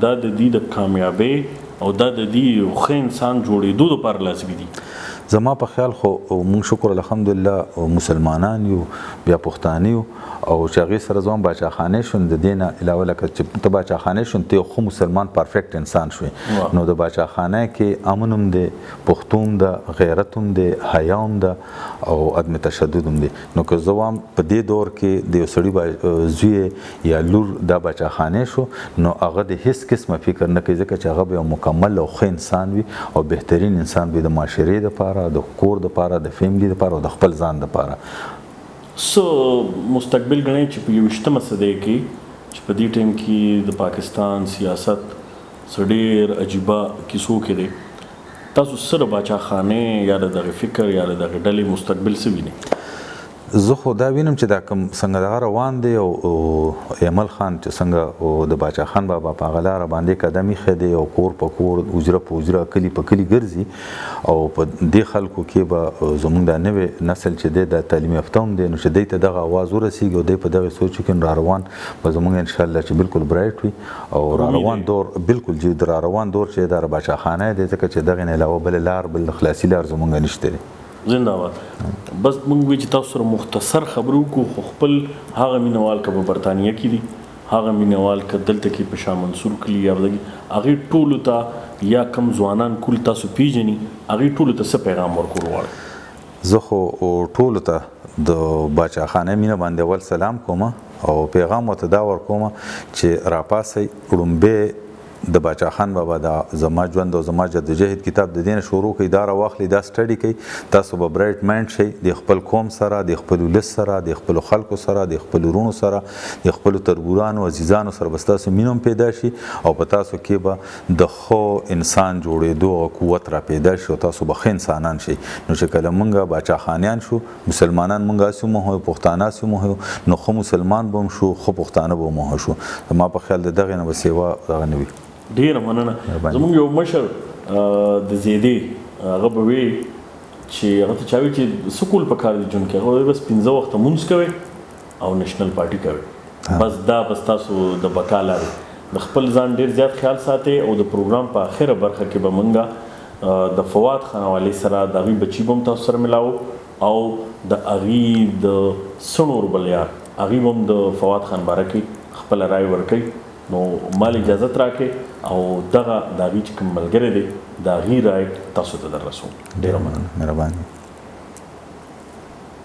دا د دې د کامیابۍ او دا د دې یو ښه انسان جوړېدو دپاره لازمي دي؟ زما په خیال خو مونږ شکر الحمدلله مسلمانان یو بیا پښتانه یو او چې هغې سره زما باچاخانې شون د دې نه علاوه لکه چې ته باچاخانې شون ته یو ښه مسلمان پرفیکټ انسان شوې نو د باچاخانې کې امن هم دی پښتو هم ده غیرت هم دی حیا هم ده او عدم تشدد هم دی نو که زه وایم په دې دور کې د یو سړي زوی یا لور دا باچاخانې شو نو هغه د هیڅ قسمه فکر نه کوي ځکه چې هغه به یو مکمل او ښه انسان وي او بهترین انسان وي د معاشرې دپاره د کور دپاره د فیملی دپاره او د خپل ځان دپاره مستقبل ګڼئ چې په 21مه صدۍ کې چې په دې ټایم کې د پاکستان سیاست څه ډېر عجیبه کیسو کې دی تاسو څه د باچاخانې یا د دغې فکر یا د دغې ډلې مستقبل څه وینئ؟ زه خو دا وینم چې دا کوم څنګه دغه روان دی او ایمل خان چې څنګه د باچا خان بابا په هغه لاره باندې قدم ایښی دی او کور په کور حجره په حجره کلي په کلي ګرځي او په دې خلکو کې به زموږ دا نوی نسل چې دی د تعلیم یافته هم دی نو چې دی ته دغه اواز ورسېږي او دی په دغې سوچ کې را روان به زموږ انشاءالله چې بالکل برایټ وي او را روان دور بالکل چې د را روان دور چې دا باچاخانه دی ځکه چې دغې نه علاوه بل لار بل خلاصي لار زموږ نشته دی زنده باد. بس موږ وی چې تاسو سره مختصر خبرو کو خو خپل هغه مینوال که په برطانیه کې دي هغه مینوال که دلته کې په شاه منصور کلي یا هغې ټولو ته یا کم ځوانان کول تاسو پیژني هغې ټولو ته څه پیغام ورکول غواړئ؟ زه خو ټولو ته د باچاخانه مینه باندې اول سلام کوم او پیغام ورته دا ورکوم چې راپاسئ وړومبی د باچا خان بابا دا زما ژوند او زما جدوجهد کتاب د دې نه شروع کړئ دا راواخلئ دا سټډي کوئ تاسو به برایټ مایند شئ د خپل قوم سره د خپل ولس سره د خپلو خلکو سره د خپلو وروڼو سره د خپلو تربورانو عزیزانو سره به ستاسو مینه هم پیدا شي او په تاسو کې به د ښه انسان جوړېدو او قوت را پیدا شي او تاسو به ښه انسانان شئ نو چې کله موږ باچا خانیان شو مسلمانان موږ هسې وموهو پښتانه هسې وموهو نو ښه مسلمان به هم شو ښه پښتانه به وموهه شو زما په خیال د دغې نه به سیوا دغه نه وي. ډیره مننه. زموږ یو مشر د زیدې هغه به وی چې هغه ته چا وی چې څه کول پکار دي ژوند کې هغه بس 15 وخته مونځ کوئ او نیشنل پارټي کوئ بس دا بس تاسو د بقا لارې د خپل ځان ډیر زیات خیال ساتئ او د پروګرام په آخره برخه کې به موږ د فواد خانوالي سره د هغوی بچي به هم تاسو سره ملاو او د هغوی د څه نور بل یار هغوی به هم د فواد خان باره کې خپله رای ورکوي نو مال اجازت راکې او دغه د هغوی چې کوم ملګری دی د هغوی رای تاسو ته در رسوم. ډېره مننه. مهرباني.